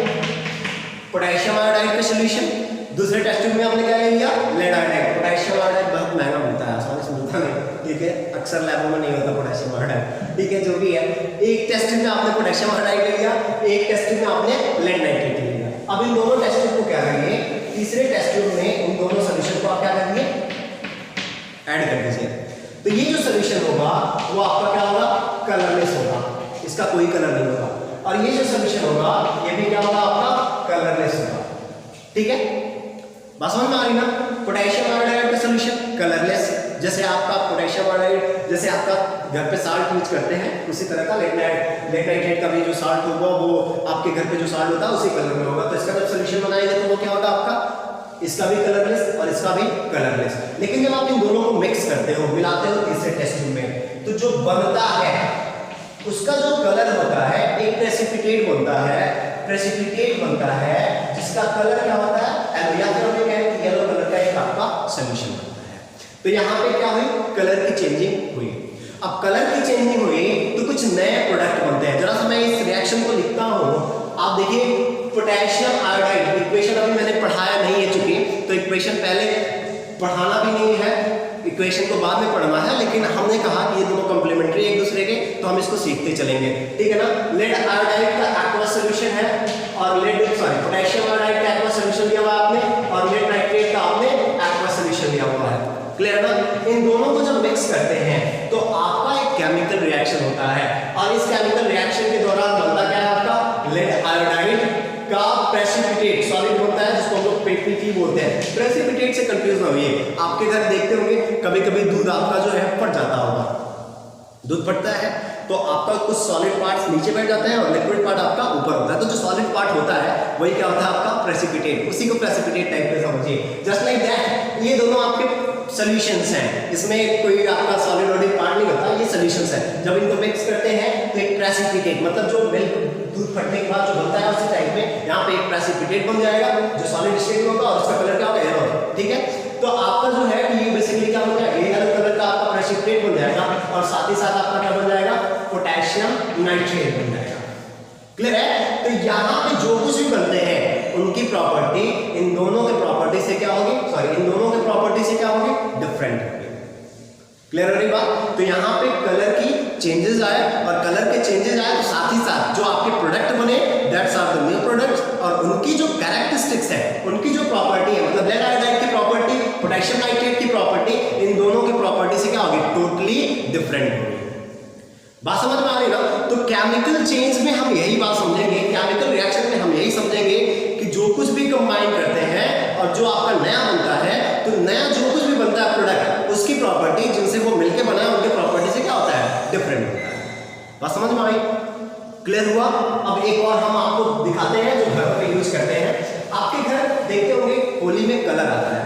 पोटेशियम आयोडाइड का सॉल्यूशन, दूसरे टेस्ट ट्यूब में आपने क्या ले लिया, लेड आयोडाइड। पोटेशियम आयोडाइड बहुत महंगा मिलता है, आसानी से मिलता नहीं, ठीक है? अक्सर लैबों में नहीं होता पोटेशियम आयोडाइड, ठीक है? जो भी है, एक टेस्ट ट्यूब में आपने पोटेशियम आयोडाइड ले लिया, एक टेस्ट ट्यूब में आपने लेड नाइट्रेट ले लिया। अब इन दोनों टेस्ट ट्यूब को क्या करिए, तीसरे टेस्ट ट्यूब में इन दोनों सॉल्यूशन को आप क्या करिए, ऐड कर दीजिए। तो ये जो सॉल्यूशन होगा वो आपका क्या होगा, कलरलेस होगा, इसका कोई कलर नहीं होगा। और ये जो सॉल्यूशन होगा ये भी क्या होगा, आपका कलरलेस होगा, ठीक है? बात समझ में आ रही ना? पोटेशियम आयोडाइड का सॉल्यूशन कलरलेस, जैसे आपका पोटेशियम आयोडाइड, जैसे आपका घर पे साल्ट यूज करते हैं उसी तरह का लेड नाइट्रेट का भी जो साल्ट होगा वो आपके घर पे जो साल्ट होता है उसी कलर में होगा। तो इसका जब सॉल्यूशन बनाएंगे तो वो क्या होगा आपका, इसका भी कलरलेस और इसका भी कलरलेस। लेकिन जब आप इन दोनों को मिक्स करते हो, मिलाते हो तीसरे टेस्ट ट्यूब में, तो जो बनता है उसका जो कलर होता है एक प्रेसिपिटेट बनता है, प्रेसिपिटेट बनता है जिसका कलर क्या होता है, येलो, या फिर हम कहें कि येलो कलर का एक आपका सॉल्यूशन बनता है। तो यहाँ पे क्या हुई, कलर की चेंजिंग हुई। अब कलर की चेंजिंग हुई तो कुछ नए प्रोडक्ट बनते हैं। जरा सा मैं इस रिएक्शन को लिखता हूँ, आप देखिए पोटेशियम आयोडाइड, इक्वेशन अभी मैंने पढ़ाया नहीं है चूंकि, तो इक्वेशन पहले पढ़ाना भी नहीं है, इक्वेशन को बाद में पढ़ना है, लेकिन हमने कहा कि ये दोनों कंप्लीमेंट्री एक दूसरे के, तो हम इसको सीखते चलेंगे, ठीक है ना? लेड आयोडाइड का एक्वा सॉल्यूशन है और पोटेशियम आयोडाइड का एक्वा सॉल्यूशन दिया हुआ है आपने, और लेड नाइट्रेट का आपने एक्वा सॉल्यूशन दिया हुआ है। क्लियर ना? इन दोनों को जब मिक्स करते हैं तो आपका एक केमिकल रिएक्शन होता है, और इस केमिकल रिएक्शन के दौरान बनता क्या है आपका, लेड आयोडाइड का प्रेसिपिटेट सॉलिड बनता है, जिसको हम लोग PPT बोलते हैं। प्रेसिपिटेट से कंफ्यूज ना होइए, आपके घर देखते होंगे कभी कभी दूध आपका जो है फट जाता होगा, दूध फटता है तो आपका कुछ सॉलिड पार्ट्स नीचे बैठ जाते हैं और लिक्विड पार्ट आपका ऊपर होता है। तो जो सॉलिड पार्ट होता है वही क्या होता है आपका प्रेसिपिटेट, उसी को प्रेसिपिटेट टाइप पे समझिए। जस्ट लाइक दैट ये दोनों आपके सॉल्यूशंस हैं, इसमें कोई आपका सॉलिड बॉडी पार्ट नहीं होता, ये सॉल्यूशंस है। जब इनको मिक्स करते हैं तो एक प्रेसिपिटेट, मतलब जो मिल्क दूध फटने के बाद जो बनता है उसी टाइप में यहाँ पे एक प्रेसिपिटेट बन जाएगा जो सॉलिड स्टेट में होगा, और उसका कलर क्या होगा, येलो, ठीक है? तो आपका जो है ये बेसिकली क्या हो जाएगा, ये येलो कलर का आपका प्रेसिपिटेट बन जाएगा, और साथ ही साथ आपका क्या बन जाएगा, पोटेशियम नाइट्रेट बन जाएगा। क्लियर है? तो यहाँ पे जो कुछ भी बनते हैं उनकी प्रॉपर्टी इन दोनों के प्रॉपर्टी से क्या होगी, इन दोनों के प्रॉपर्टी से क्या होगी, डिफरेंट होगी। क्लियर हो रही बात? तो यहाँ पे कलर की चेंजेस आए, और कलर के चेंजेस आए तो साथ ही साथ जो आपके प्रोडक्ट बने that's are the new products, और उनकी जो कैरेक्टरिस्टिक्स है, उनकी जो प्रॉपर्टी है, मतलब लेड आयोडाइड की प्रॉपर्टी, पोटेशियम नाइट्रेट की प्रॉपर्टी, इन दोनों की प्रॉपर्टी से क्या होगी, टोटली डिफरेंट होगी। बात समझ में आ रही ना? तो केमिकल चेंज में हम यही बात समझेंगे, केमिकल रिएक्शन में हम यही समझेंगे कि जो कुछ भी कंबाइन करते हैं और जो आपका नया बनता है, तो नया जो कुछ भी बनता है प्रोडक्ट, उसकी प्रॉपर्टी जिनसे वो मिलके बना है उनकी प्रॉपर्टी से क्या होता है, डिफरेंट होता है। बात समझ में आई? क्लियर हुआ? अब एक और हम आपको दिखाते हैं जो घर पे यूज करते हैं। आपके घर देखते होंगे होली में कलर आता है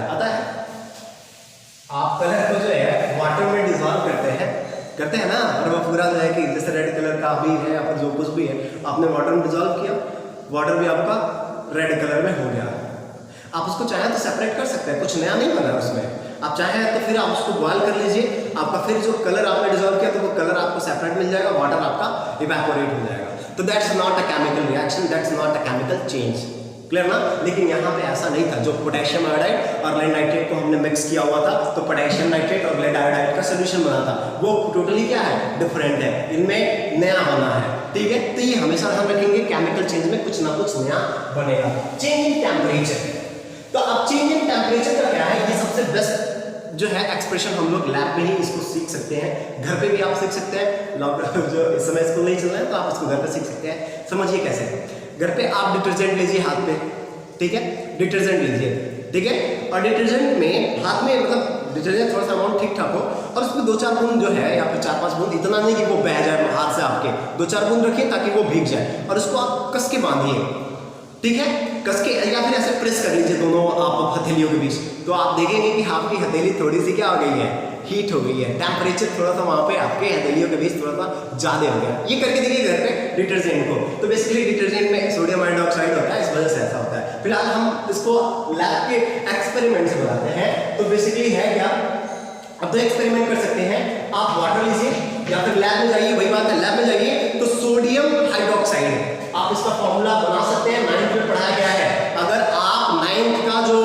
आप कलर को जो है वाटर में डिजॉल्व करते हैं ना, और वो पूरा जो है कि जैसे रेड कलर का भी है या फिर जो कुछ भी है आपने वाटर में डिजॉल्व किया, वाटर भी आपका रेड कलर में हो गया। आप उसको चाहे तो सेपरेट कर सकते हैं, कुछ नया नहीं बना उसमें। आप चाहे तो फिर आप उसको बॉयल कर लीजिए, आपका फिर जो कलर आपने डिजॉल्व किया तो वो कलर आपको सेपरेट मिल जाएगा, वाटर आपका इवेपोरेट हो जाएगा। तो that's not a chemical reaction, that's not a chemical change, clear ना। लेकिन यहाँ पे ऐसा नहीं था, जो पोटेशियम आयोडाइड और लेड नाइट्रेट को हमने मिक्स किया हुआ था तो पोटेशियम नाइट्रेट और लेड आयोडाइड का सोल्यूशन बना था, वो टोटली क्या है, डिफरेंट है, इनमें नया बना है, ठीक है। तो ये हमेशा ध्यान रखेंगे, केमिकल चेंज में कुछ ना कुछ नया बनेगा। चेंज इन टेम्परेचर, तो अब चेंज इन टेम्परेचर का क्या है, ये सबसे बेस्ट जो है एक्सप्रेशन हम लोग लैब में ही इसको सीख सकते हैं, घर पे भी आप सीख सकते हैं। लॉकडाउन जो इस समय स्कूल नहीं चल रहा है तो आप इसको घर पे सीख सकते हैं। समझिए कैसे, घर पे आप डिटर्जेंट लीजिए हाथ पे, ठीक है, डिटर्जेंट लीजिए, ठीक है, और डिटर्जेंट में हाथ में मतलब डिटर्जेंट थोड़ा सा अमाउंट ठीक ठाक हो और उसमें 2-4 बूंद जो है या फिर 4-5 बूंद, इतना नहीं कि वो बह जाए हाथ से आपके, 2-4 बूंद रखिए ताकि वो भीग जाए और उसको आप कस के बांधिए, ठीक है, कस के, या फिर ऐसे प्रेस कर लीजिए दोनों आप हथेलियों के बीच, तो आप देखेंगे कि आपकी हथेली थोड़ी सी क्या हो गई है, हीट हो गई है, टेम्परेचर थोड़ा सा वहाँ पे आपके हथेलियों के बीच थोड़ा सा ज़्यादा हो गया। ये करके देखिए घर पे डिटर्जेंट को, तो बेसिकली डिटर्जेंट में सोडियम हाइड्रोक्साइड होता है, इस वजह से ऐसा होता है। फिलहाल हम इसको लैब के एक्सपेरिमेंट से बनाते हैं, तो बेसिकली है क्या, अब तो एक्सपेरिमेंट कर सकते हैं आप, वाटर लीजिए या फिर लैब में जाइए, वही बात है, लैब में जाइए तो सोडियम हाइड्रोक्साइड आप इसका फॉर्मूला बना सकते हैं, 9th में पढ़ाया गया है। अगर आप 9th का जो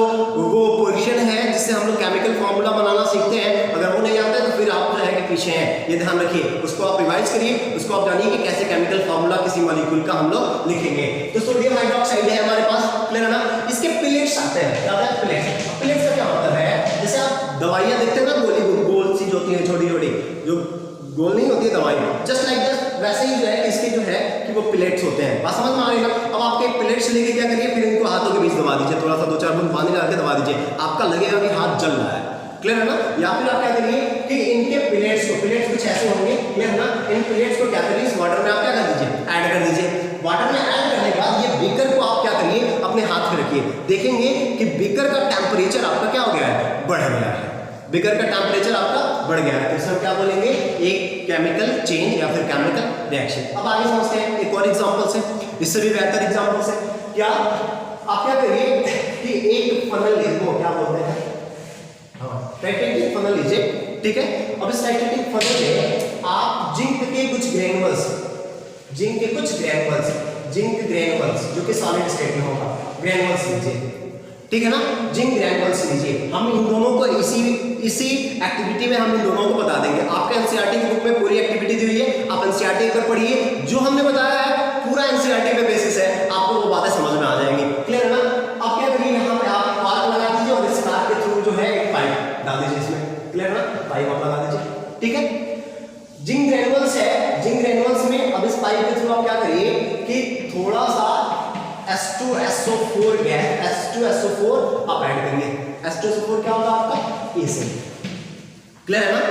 वो पोजीशन है जिससे हम लोग केमिकल फॉर्मूला बनाना सीखते हैं, अगर वो नहीं आता है तो फिर आप जो है कि पीछे हैं, ये ध्यान रखिए, उसको आप रिवाइज करिए, उसको आप जानिए कि कैसे केमिकल फॉर्मूला किसी मॉलिक्यूल का हम लोग लिखेंगे। तो सोडियम हाइड्रोक्साइड है हमारे पास, क्लियर है ना। इसके प्लेट्स आते हैं, क्या होता है प्लेट्स, प्लेट्स का क्या मतलब है, जैसे आप दवाइयाँ देखते हैं ना, गोल सी जो होती है छोटी छोटी, जो गोल नहीं होती है दवाई, जस्ट लाइक दैट, वैसे ही जो है इसके जो है कि वो प्लेट्स होते हैं, बात समझ में आ रही है ना। अब आपके प्लेट्स लेके क्या करिए, फिर इनको हाथों के बीच दबा दीजिए, थोड़ा सा 2-4 बूंद पानी डाल के दबा दीजिए, आपका लगेगा कि हाथ जल रहा है, क्लियर है ना। या फिर आप क्या करिए कि इनके प्लेट्स को, प्लेट्स कुछ ऐसे होंगे, क्लियर है ना, इन प्लेट्स को क्या करिए, इस वाटर में आप क्या कर दीजिए, ऐड कर दीजिए। वाटर में ऐड करने के बाद ये बीकर को आप क्या करिए, अपने हाथ में रखिए, देखेंगे कि बीकर का टेम्परेचर आपका क्या हो गया है, बढ़ गया है, बीकर का टेम्परेचर आपका बढ़ गया है, तो इसमें क्या बोलेंगे, एक केमिकल चेंज या फिर केमिकल रिएक्शन। अब आगे समझते हैं एक और एग्जांपल से, इससे भी बेहतर एग्जांपल से। क्या आप क्या करिए कि एक फनल ले लो, क्या बोलते हैं, हाँ, टाइटेनियम फनल लीजिए, ठीक है। अब इस टाइटेनियम फनल में आप जिंक के कुछ ग्रैन्युल्स, जिंक ग्रैन्युल्स जो कि सॉलिड स्टेट में होगा, ग्रैन्युल्स लीजिए, ठीक है ना, जिंक ग्रैन्युल्स लीजिए। हम इन दोनों को इसी एक्टिविटी में हम इन दोनों को बता देंगे। आपके एनसीईआरटी की बुक में पूरी एक्टिविटी दी हुई है, आप एनसीईआरटी पर पढ़िए, जो हमने बताया है पूरा एनसीईआरटी पे बेसिस है, आपको वो बातें समझ में आ जाएंगी, क्लियर है ना। अब क्या करिए, यहाँ पे आप पार्क लगा दीजिए और इस पार्क के थ्रू जो है एक पाइप डाल दीजिए इसमें, क्लियर है ना, पाइप आप लगा दीजिए, ठीक है। जिंक ग्रैन्युल्स है, जिंक ग्रैन्युल्स में अब इस पाइप के थ्रू आप क्या करिए कि थोड़ा सा H2SO4 गैस, H2SO4 आप ऐड करिए। H2SO4 क्या होगा आपका, एसिड, क्लियर है ना।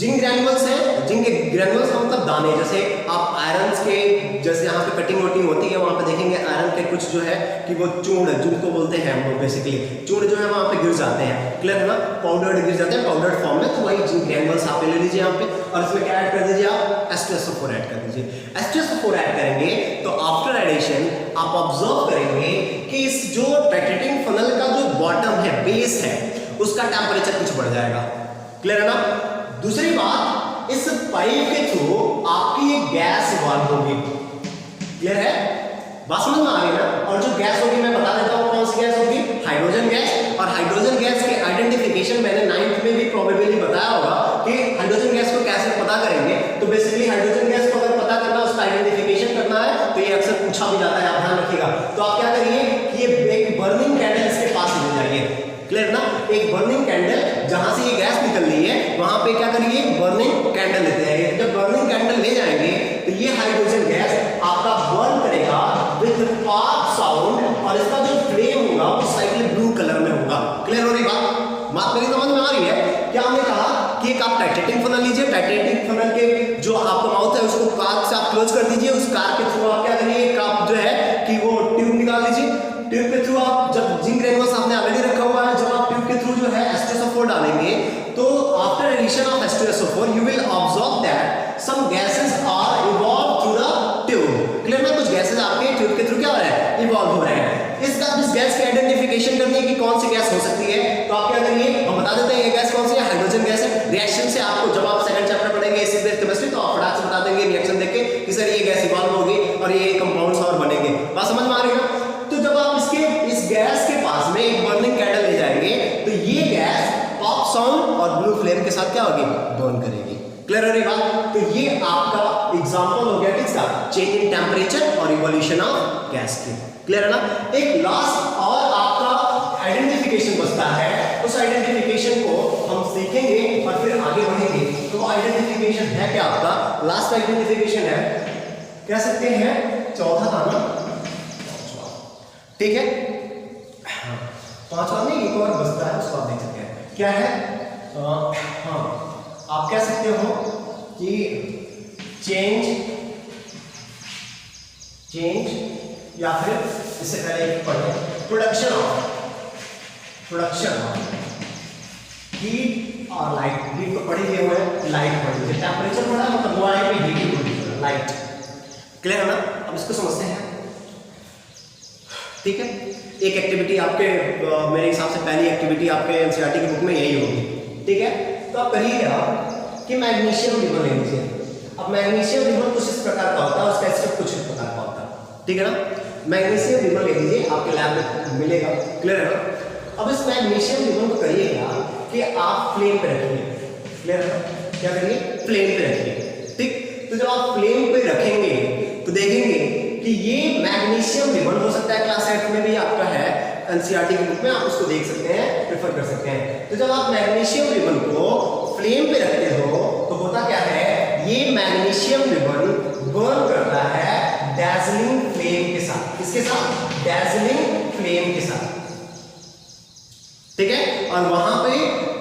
जिंक ग्रैन्युल्स है, जिंक ग्रैन्युल्स का मतलब दाने, जैसे आप आयरन के जैसे यहाँ पे कटिंग वटिंग होती है, वहाँ पे देखेंगे आयरन के कुछ जो है कि वो चूर्ण, जिनको बोलते हैं हम लोग बेसिकली, चूर्ण जो है वहाँ पे गिर जाते हैं, क्लियर है ना, पाउडर्ड गिर जाते हैं पाउडर्ड फॉर्म में, तो वही जिंक ग्रैन्युल्स आप ले लीजिए यहाँ पे, और इसमें क्या ऐड कर दीजिए आप, H2SO4 ऐड कर दीजिए। H2SO4 ऐड करेंगे तो आफ्टर एडिशन आप ऑब्जर्व करेंगे कि इस जो टाइटेनियम फनल का जो बॉटम है, बेस है, उसका टेम्परेचर कुछ बढ़ जाएगा, क्लियर है ना। दूसरी बात, इस पाइप के थ्रू आपकी एक गैस इवॉल्व होगी, क्लियर है, बात समझ में आ रही है ना। और जो गैस होगी मैं बता देता हूँ कौन सी गैस होगी, हाइड्रोजन गैस। और हाइड्रोजन गैस के आइडेंटिफिकेशन मैंने 9th में भी प्रोबेबली बताया होगा कि हाइड्रोजन गैस को कैसे पता करेंगे। तो बेसिकली हाइड्रोजन गैस को अगर पता करना, उसका आइडेंटिफिकेशन करना है, तो ये अक्सर पूछा भी जाता है, आप ध्यान रखिएगा। तो आप क्या करिए कि ये एक बर्निंग कैंडल इसके पास ले जाइए, क्लियर ना, एक बर्निंग कैंडल, जहां से ये गैस निकल रही है वहां पे क्या करिए, बर्निंग कैंडल लेते हैं। जब बर्निंग कैंडल ले जाएंगे तो ये हाइड्रोजन गैस आपका बर्न करेगा विद पॉप साउंड, और इसका जो फ्लेम होगा वो स्लाइटली ब्लू कलर में होगा, क्लियर हो रही बात मेरी समझ में आ रही है। क्या हमने कहा कि एक आप टाइटेनियम फनल लीजिए, टाइटेनियम फनल के जो आपका माउथ है उसको कार्क से आप क्लोज कर दीजिए, उस कार्क के थ्रू आप क्या करिए, एक आप जो है कि वो ट्यूब निकाल लीजिए, ट्यूब के through H2SO4, you will observe that some gases are evolved through the tube. Clear ना? कुछ गैसेस आपके ट्यूब के थ्रू क्या हो रहा है? इवॉल्व हो रहे हैं। इस गैस की आइडेंटिफिकेशन करनी है कि कौन सी गैस हो सकती है, तो आप क्या करेंगे, हम बता देते हैं ये गैस कौन सी है, हाइड्रोजन गैस है। रिएक्शन से आपको जब आप सेकंड चैप्टर पढ़ेंगे एसिड बेस केमिस्ट्री, तो आप फटाक से बता देंगे रिएक्शन देख के कि सर ये गैस इवॉल्व होगी और ये कंपाउंड्स और बनेंगे। बात समझ में आ रही है? तो जब आप इस गैस के पास में एक बर्निंग कैंडल ले जाएंगे तो ये गैस पॉप साउंड और ब्लू फ्लेम के साथ क्या होगी, बर्न करेगी। क्लियर है बात? तो ये आपका एग्जांपल हो गया किसका, चेंज इन टेंपरेचर और इवोल्यूशन ऑफ गैस की। क्लियर है ना? एक लास्ट और आपका आइडेंटिफिकेशन बचता है, उस आइडेंटिफिकेशन को हम सीखेंगे और फिर आगे बढ़ेंगे। तो आइडेंटिफिकेशन है क्या आपका, लास्ट आइडेंटिफिकेशन है, कह सकते हैं चौथा था ना, ठीक है, पांचवा नहीं, एक और बचता है, उसको आप देख सकते हैं क्या है। हाँ, आप कह सकते हो कि चेंज या फिर इससे पहले एक पढ़े प्रोडक्शन ऑफ हीट और लाइट। हीट तो पढ़े हुए हैं, लाइट पढ़ी, टेम्परेचर पढ़ा मतलब वो आए पे हीट प्रोड्यूस, लाइट। क्लियर है ना? अब इसको समझते हैं, ठीक है। एक एक्टिविटी आपके मेरे हिसाब से पहली एक्टिविटी आपके एनसीईआरटी की बुक में यही होगी, ठीक है। तो आप करिए क्या कि मैग्नीशियम रिबन ले लीजिए। अब मैग्नीशियम रिबन कुछ इस प्रकार का होता है, उसका स्टेप कुछ इस प्रकार का होता है, ठीक है ना। मैग्नीशियम रिबन ले लीजिए, आपके लैब में मिलेगा। क्लियर है ना? अब इस मैग्नीशियम रिबन को करिए क्या कि आप फ्लेम पे रखिए। क्लियर है? क्या करिए, फ्लेम पे रखिए, ठीक। तो जब आप फ्लेम पे रखेंगे तो देखेंगे कि ये मैग्नीशियम रिबन हो सकता है, क्लास 8 में भी आपका है एनसीईआरटी की बुक में, आप उसको देख सकते हैं, प्रेफर कर सकते हैं। तो जब आप मैग्नीशियम रिबन को फ्लेम पे रखते हो तो होता क्या है, ये मैग्नीशियम रिबन बर्न करता है डैजलिंग फ्लेम के साथ। किसके साथ? डैजलिंग फ्लेम के साथ, ठीक है। और वहां पे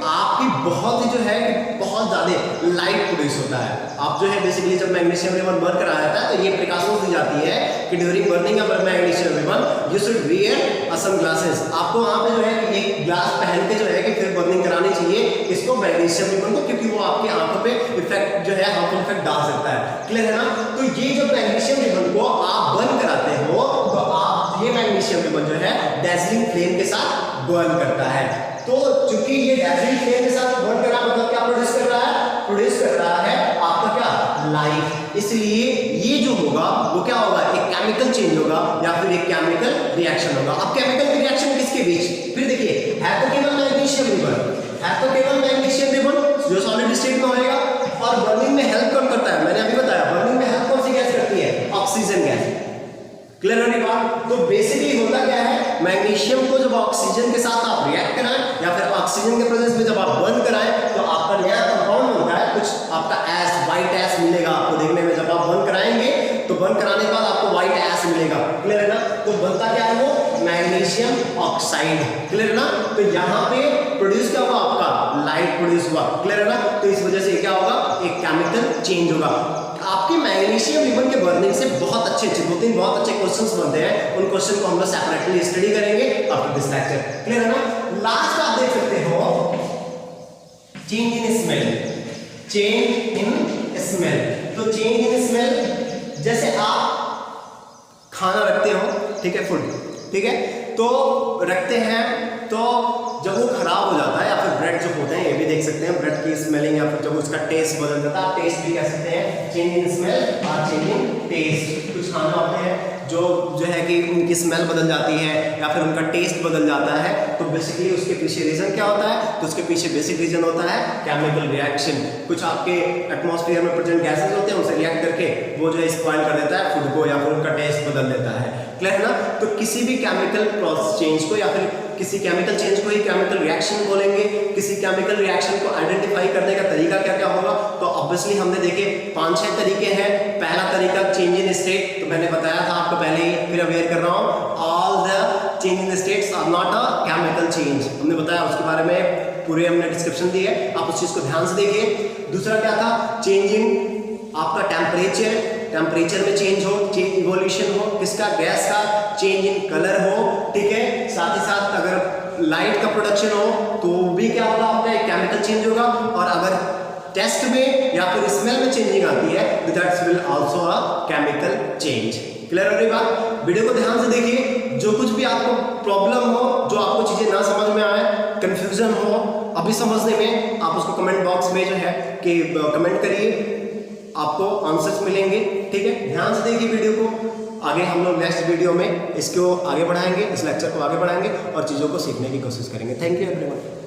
आपकी बहुत ही जो है कि बहुत ज्यादा लाइट प्रोड्यूस होता है। आप जो है बेसिकली जब मैग्नीशियम रिबन बर्न कराया जाता है तो ये प्रिकॉशंस दी जाती है कि during burning of magnesium ribbon you should wear some glasses. आपको वहां पे जो है कि एक ग्लास पहन के जो है कि फिर बर्निंग करानी चाहिए इसको मैग्नीशियम रिबन को, क्योंकि वो आपकी आंखों पे इफेक्ट जो है हार्मफुल इफेक्ट डाल सकता है। क्लियर है ना? तो ये जो मैग्नीशियम रिबन को आप बर्न कराते हो तो आप ये मैग्नीशियम रिबन जो है डैजलिंग फ्लेम के साथ बर्न करता है। तो चूंकि ये डैजलिंग फ्लेम के साथ बर्न कर रहा है मतलब क्या प्रोड्यूस कर रहा है, प्रोड्यूस कर रहा है आपका क्या, लाइट। इसलिए ये जो होगा वो क्या होगा, एक केमिकल चेंज होगा या फिर एक केमिकल रिएक्शन होगा। अब केमिकल रिएक्शन किसके बीच, फिर देखिए है तो केवल मैग्नीशियम रिबन, है तो केवल मैग्नीशियम रिबन जो सॉलिड स्टेट में होएगा और बर्निंग में हेल्प कौन करता है, मैंने अभी बताया बर्निंग में हेल्प कौन सी गैस करती है, ऑक्सीजन गैस। क्लियर है बात? तो बेसिकली होता क्या है, मैग्नीशियम को जब ऑक्सीजन के साथ आप रिएक्ट कराएं या फिर ऑक्सीजन के प्रेजेंस में जब आप बर्न कराएं तो आपका नया कंपाउंड होता है, कुछ आपका एस, व्हाइट एस मिलेगा आपको देखने में। जब आप बर्न कराएंगे तो बर्न कराने के बाद आपको व्हाइट एस मिलेगा। क्लियर है ना? तो बनता क्या है वो, मैग्नीशियम ऑक्साइड। क्लियर है ना? तो यहाँ पे प्रोड्यूस क्या होगा, आपका लाइट प्रोड्यूस हुआ। क्लियर है ना? तो इस वजह से क्या होगा, एक केमिकल चेंज होगा। आपके मैग्नीशियम रिबन के बर्निंग से बहुत अच्छे दो-तीन बहुत अच्छे क्वेश्चंस बनते हैं, उन क्वेश्चन को हम लोग सेपरेटली स्टडी करेंगे आफ्टर दिस लेक्चर। क्लियर है ना? लास्ट आप देख सकते हो change in smell, change in smell. तो चेंज इन स्मेल, जैसे आप खाना रखते हो, ठीक है, फूड, ठीक है, तो रखते हैं तो जब वो खराब हो जाता है या फिर ब्रेड जो होते हैं ये भी देख सकते हैं, ब्रेड की स्मेलिंग या फिर जब उसका टेस्ट बदल जाता है, टेस्ट भी कह सकते हैं, चेंज इन स्मेल और चेंज इन टेस्ट। कुछ खाना होते हैं जो है कि उनकी स्मेल बदल जाती है या फिर उनका टेस्ट बदल जाता है, तो बेसिकली उसके पीछे रीजन क्या होता है, तो उसके पीछे बेसिक रीजन होता है केमिकल रिएक्शन। कुछ आपके एटमॉस्फेयर में प्रेजेंट गैसेस होते हैं, उनसे रिएक्ट करके वो जो है स्पॉइल कर देता है फूड को या फिर उनका टेस्ट बदल देता है। क्लियर है ना? तो किसी भी केमिकल प्रोसेस चेंज को या फिर किसी केमिकल चेंज को ही केमिकल रिएक्शन बोलेंगे। किसी केमिकल रिएक्शन को आइडेंटिफाई करने का तरीका क्या क्या होगा, तो ऑब्वियसली हमने देखे 5-6 तरीके हैं। पहला तरीका चेंज इन स्टेट, तो मैंने बताया था आपको पहले ही, फिर अवेयर कर रहा हूँ, all the change in states are not a chemical change, हमने बताया, उसके बारे में पूरे हमने डिस्क्रिप्शन दी है, आप उस चीज को ध्यान से देखिए। दूसरा क्या था, चेंज इन आपका टेम्परेचर में चेंज हो, इवोल्यूशन हो, किसका, गैस का, चेंज इन कलर हो, ठीक है। साथ ही साथ अगर लाइट का प्रोडक्शन हो तो भी क्या होगा, आपका एक केमिकल चेंज होगा। और अगर टेस्ट में या फिर स्मेल में चेंजिंग आती है, that's will also a chemical change. Clear हो रही बात? वीडियो को ध्यान से देखिए, जो कुछ भी आपको प्रॉब्लम हो, जो आपको चीजें ना समझ में आए, कंफ्यूजन हो अभी समझने में, आप उसको कमेंट बॉक्स में जो है कि कमेंट करिए, आपको आंसर्स मिलेंगे। ठीक है, ध्यान से देखिए वीडियो को। आगे हम लोग नेक्स्ट वीडियो में इसको आगे बढ़ाएंगे, इस लेक्चर को आगे बढ़ाएंगे और चीज़ों को सीखने की कोशिश करेंगे। Thank you everyone.